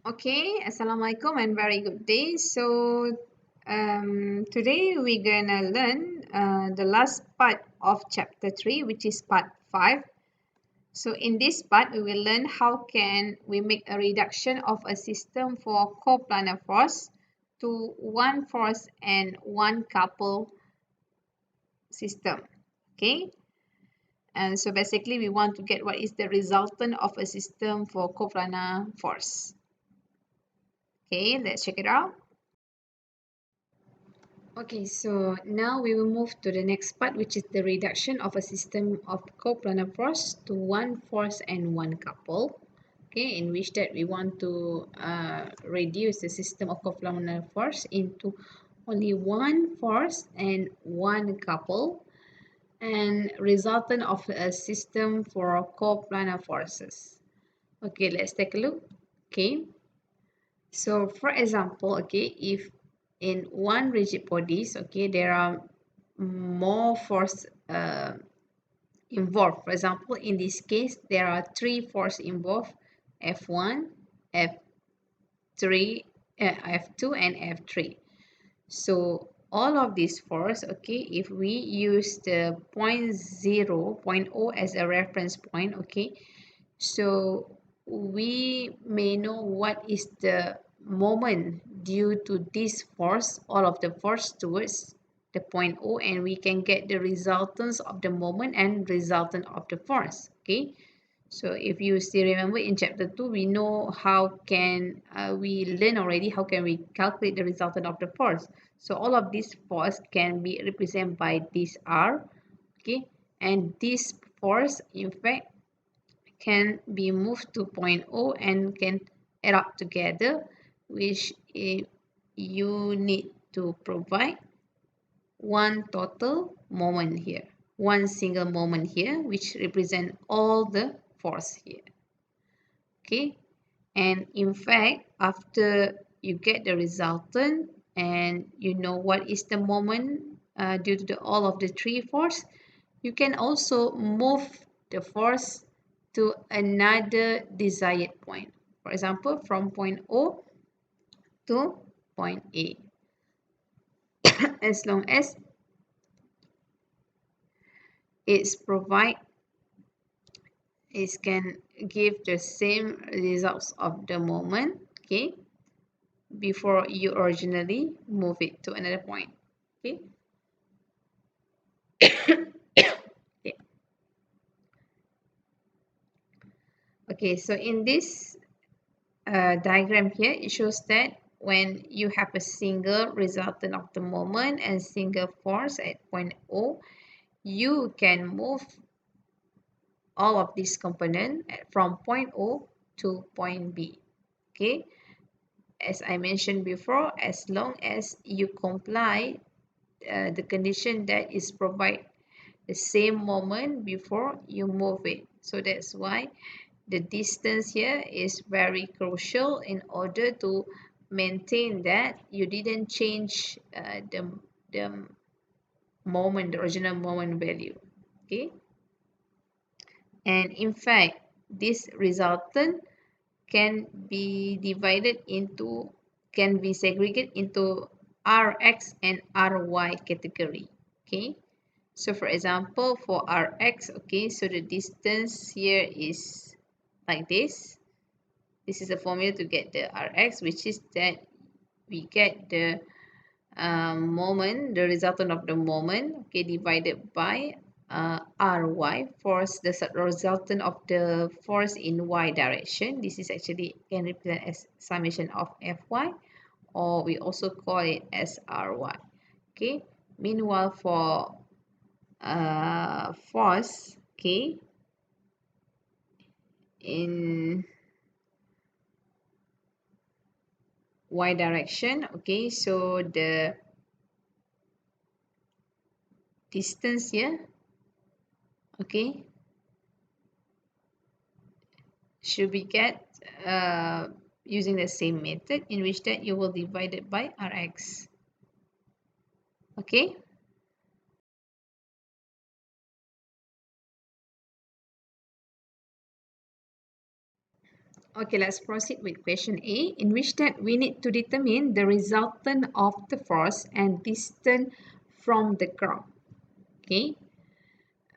Okay, Assalamualaikum and very good day. Today we're gonna learn the last part of chapter 3, which is part 5. So, in this part, we will learn how can we make a reduction of a system for coplanar force to one force and one couple system. Okay, and so basically, we want to get what is the resultant of a system for coplanar force. Okay, let's check it out. Okay, so now we will move to the next part, which is the reduction of a system of coplanar force to one force and one couple. Okay, in which that we want to reduce the system of coplanar force into only one force and one couple, and resultant of a system for coplanar forces. Okay, let's take a look. Okay, so for example, okay, if in one rigid bodies, okay, there are more force involved. For example, in this case, there are three force involved: F1, F3, F2, and F3. So all of these force, okay, if we use the point 0 as a reference point, okay, so we may know what is the moment due to this force, all of the force towards the point O, and we can get the resultants of the moment and resultant of the force. Okay, so if you still remember in chapter 2, we know how can we learn already how can we calculate the resultant of the force. So all of this force can be represented by this R. Okay, and this force in fact can be moved to point O and can add up together, which you need to provide one total moment here, one single moment here, which represent all the force here. Okay, and in fact, after you get the resultant and you know what is the moment due to all of the three force, you can also move the force to another desired point. For example, from point O to point A. As long as it's provide, it can give the same results of the moment, okay, before you originally move it to another point. Okay. Okay. Okay, so in this diagram here, it shows that when you have a single resultant of the moment and single force at point O, you can move all of these components from point O to point B. Okay, as I mentioned before, as long as you comply the condition that is provide the same moment before you move it. So that's why the distance here is very crucial in order to maintain that you didn't change the moment, the original moment value. Okay, and in fact this resultant can be divided into can be segregated into Rx and Ry category. Okay, so for example, for Rx, okay, so the distance here is like this. This is a formula to get the Rx, which is that we get the moment, the resultant of the moment, okay, divided by Ry, force, the resultant of the force in y direction. This is actually can represent as summation of Fy, or we also call it as Ry. Okay. Meanwhile, for force, okay, in y direction, okay, so the distance here, okay, should be get using the same method, in which that you will divide it by Rx. Okay. Okay, let's proceed with question A, in which that we need to determine the resultant of the force and distance from the ground. Okay,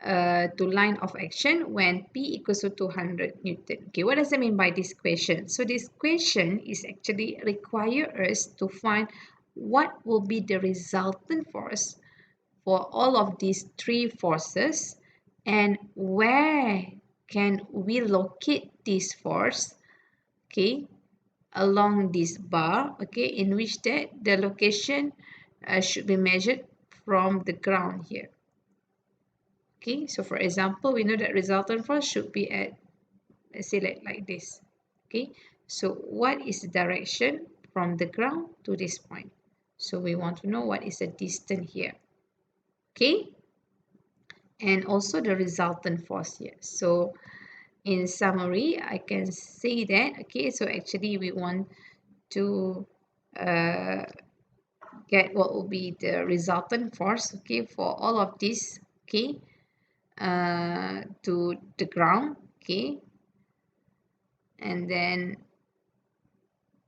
to line of action when P equals to 200 Newton. Okay, what does that mean by this question? So this question is actually require us to find what will be the resultant force for all of these three forces and where can we locate this force, okay, along this bar, okay, in which that the location should be measured from the ground here. Okay, so for example, we know that resultant force should be at, let's say like this. Okay, so what is the direction from the ground to this point? So we want to know what is the distance here. Okay, and also the resultant force here. So in summary, I can say that, okay, so actually we want to uh, get what will be the resultant force, okay, for all of this, okay, to the ground, okay, and then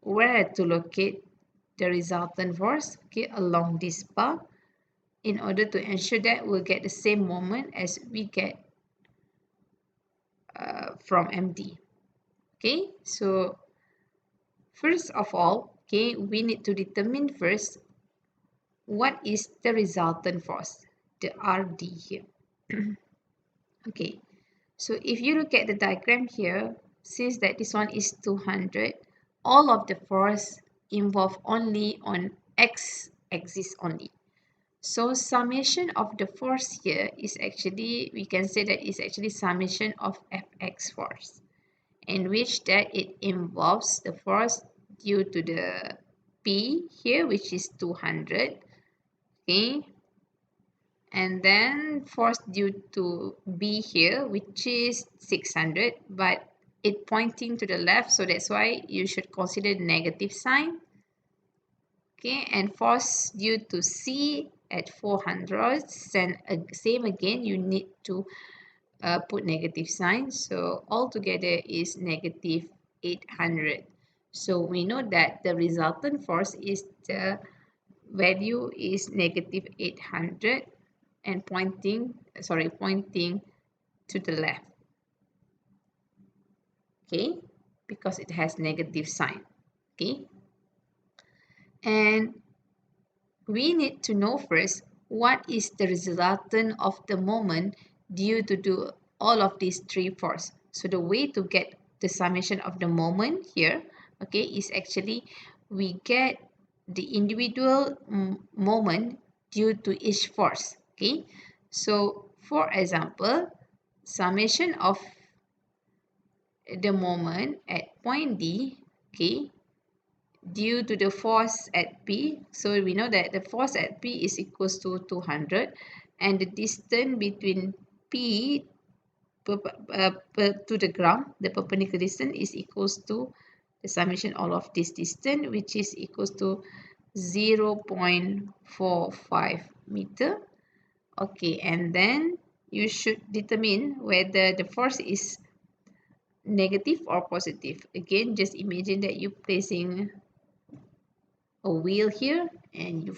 where to locate the resultant force, okay, along this bar in order to ensure that we'll get the same moment as we get from MD. Okay, so first of all, okay, we need to determine first what is the resultant force, the RD here. Okay, so if you look at the diagram here, since that this one is 200, all of the force involved only on x-axis only. So summation of the force here is actually, we can say that is actually summation of Fx force, in which that it involves the force due to the P here, which is 200, okay, and then force due to B here, which is 600, but it pointing to the left, so that's why you should consider the negative sign. Okay, and force due to C at 400, and same again, you need to put negative sign, so altogether is negative 800. So we know that the resultant force is the value is negative 800 and pointing to the left, okay, because it has negative sign, okay. And we need to know first what is the resultant of the moment due to do all of these three force. So the way to get the summation of the moment here, okay, is actually we get the individual moment due to each force, okay. So for example, summation of the moment at point D, okay, due to the force at P. So we know that the force at P is equals to 200 and the distance between P to the ground, the perpendicular distance is equals to the summation all of this distance, which is equals to 0.45 meter. Okay, and then you should determine whether the force is negative or positive. Again, just imagine that you're placing a wheel here and you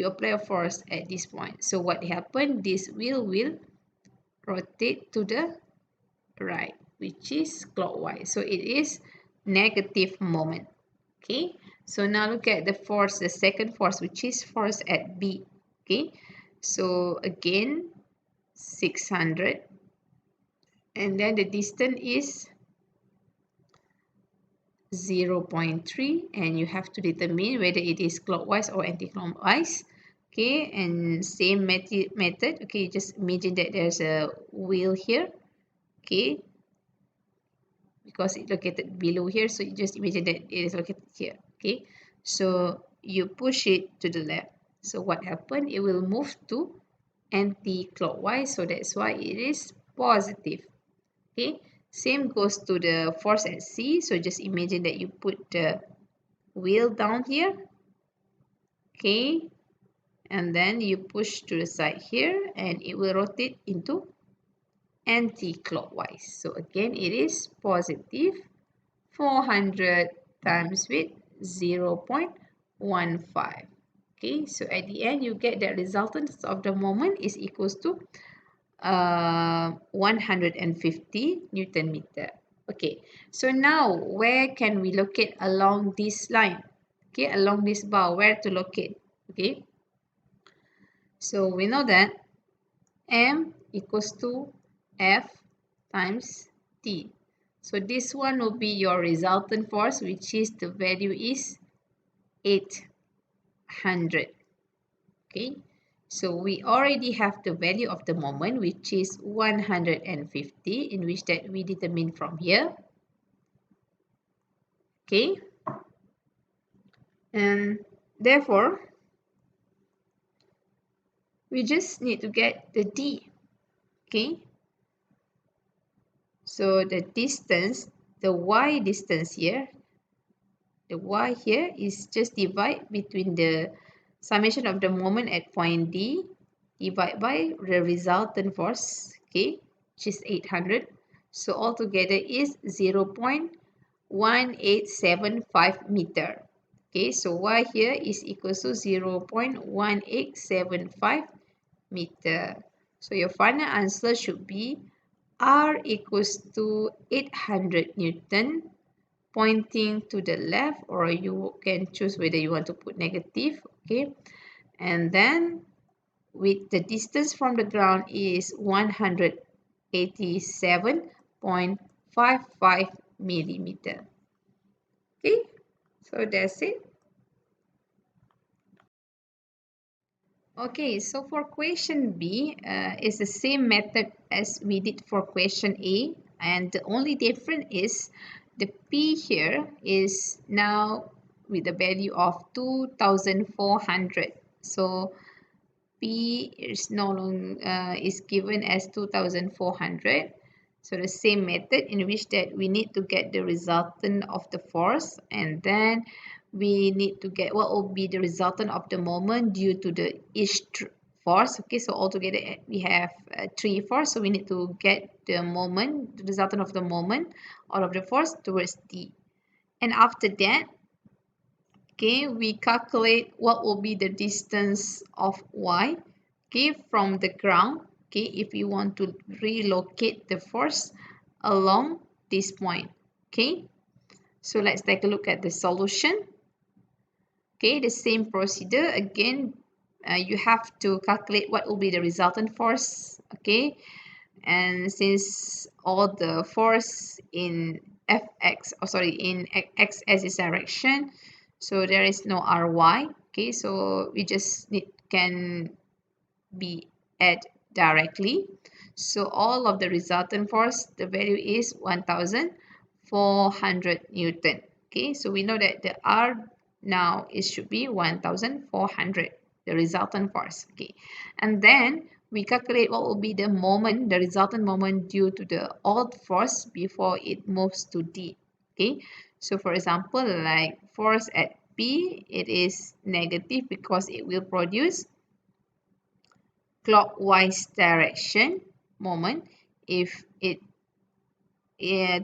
apply a force at this point. So what happened, this wheel will rotate to the right, which is clockwise, so it is negative moment. Okay, so now look at the force, the second force, which is force at B. Okay, so again 600 and then the distance is 0.3 and you have to determine whether it is clockwise or anti-clockwise. Okay, and same method, okay, just imagine that there's a wheel here, okay, because it's located below here, so you just imagine that it is located here, okay. So you push it to the left, so what happened, it will move to anti-clockwise, so that's why it is positive. Okay, same goes to the force at C, so just imagine that you put the wheel down here, okay, and then you push to the side here and it will rotate into anti-clockwise. So again, it is positive 400 times with 0.15. Okay, so at the end, you get the resultant of the moment is equals to 150 Newton meter. Okay, so now where can we locate along this line? Okay, along this bar, where to locate? Okay, so we know that M equals to F times T. So this one will be your resultant force, which is the value is 800. Okay, so we already have the value of the moment, which is 150, in which that we determine from here. Okay, and therefore we just need to get the D. Okay, so the distance, the Y distance here, the Y here is just divide between the summation of the moment at point D divided by the resultant force, okay, which is 800. So altogether is 0.1875 meter. Okay, so Y here is equal to 0.1875 meter. So your final answer should be R equals to 800 Newton, pointing to the left, or you can choose whether you want to put negative. Okay, and then with the distance from the ground is 187.55 millimeter. Okay, so that's it. Okay, so for question B, it's the same method as we did for question A, and the only difference is the P here is now with the value of 2,400. So P is no longer is given as 2,400. So the same method in which that we need to get the resultant of the force, and then we need to get what will be the resultant of the moment due to the each force. Okay, so altogether we have 3 force, so we need to get the moment, the resultant of the moment out of the force towards D. And after that, okay, we calculate what will be the distance of Y, okay, from the ground, okay, if you want to relocate the force along this point. Okay, so let's take a look at the solution. Okay, the same procedure again. You have to calculate what will be the resultant force. Okay, and since all the force in fx, oh sorry, in x-axis direction, so there is no ry. Okay, so we just can be add directly. So all of the resultant force, the value is 1,400 Newton. Okay, so we know that the R now it should be 1,400, the resultant force. Okay, and then we calculate what will be the moment, the resultant moment due to the odd force before it moves to D. Okay, so for example, like force at P, it is negative because it will produce clockwise direction moment if it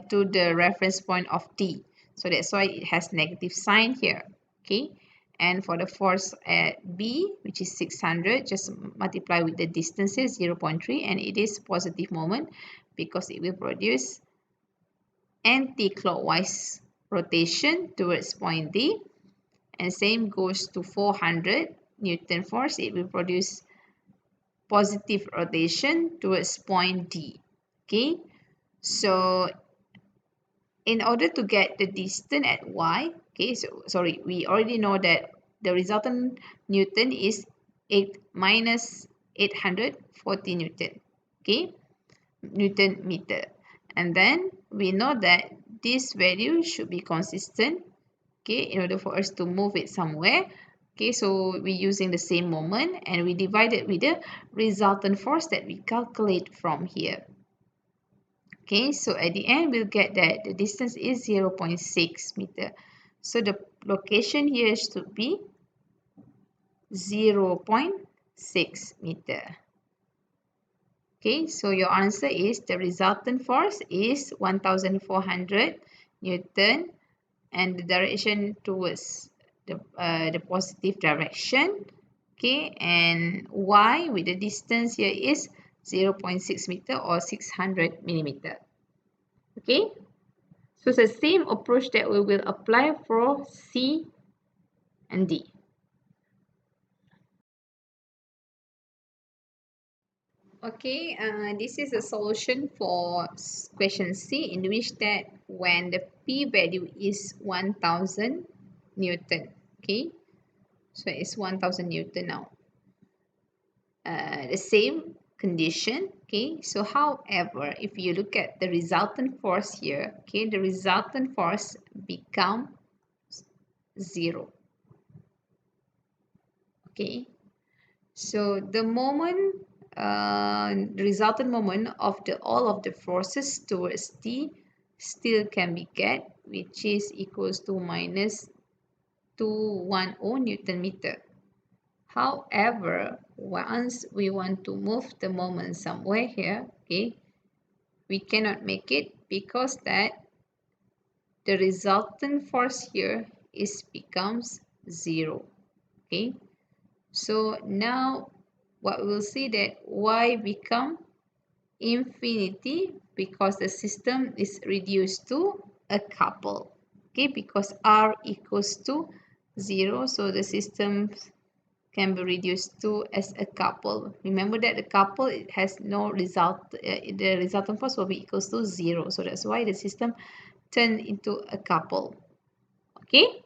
to the reference point of T. So that's why it has negative sign here. Okay, and for the force at B, which is 600, just multiply with the distances 0.3, and it is positive moment because it will produce anti-clockwise rotation towards point D. And same goes to 400 Newton force, it will produce positive rotation towards point D. Okay, so in order to get the distance at Y, okay, so sorry, we already know that the resultant Newton is 8 minus 840 Newton, okay, Newton meter. And then we know that this value should be consistent, okay, in order for us to move it somewhere. Okay, so we're using the same moment and we divide it with the resultant force that we calculate from here. Okay, so at the end we'll get that the distance is 0.6 meter. So the location here should be 0.6 meter. Okay, so your answer is the resultant force is 1400 Newton and the direction towards the positive direction. Okay, and y with the distance here is 0.6 meter or 600 millimeter. Okay, so it's the same approach that we will apply for C and D. Okay, this is a solution for question C, in which that when the P value is 1000 Newton. Okay, so it's 1000 Newton now. The same condition. Okay, so however, if you look at the resultant force here, okay, the resultant force becomes 0. Okay, so the moment, the resultant moment of the all of the forces towards T still can be get, which is equals to minus 210 Newton meter. However, once we want to move the moment somewhere here, okay, we cannot make it because that the resultant force here is becomes 0. Okay, so now what we'll see that y become infinity because the system is reduced to a couple. Okay, because r equals to 0, so the system can be reduced to as a couple. Remember that the couple, it has no result, the resultant force will be equals to 0, so that's why the system turn into a couple. Okay,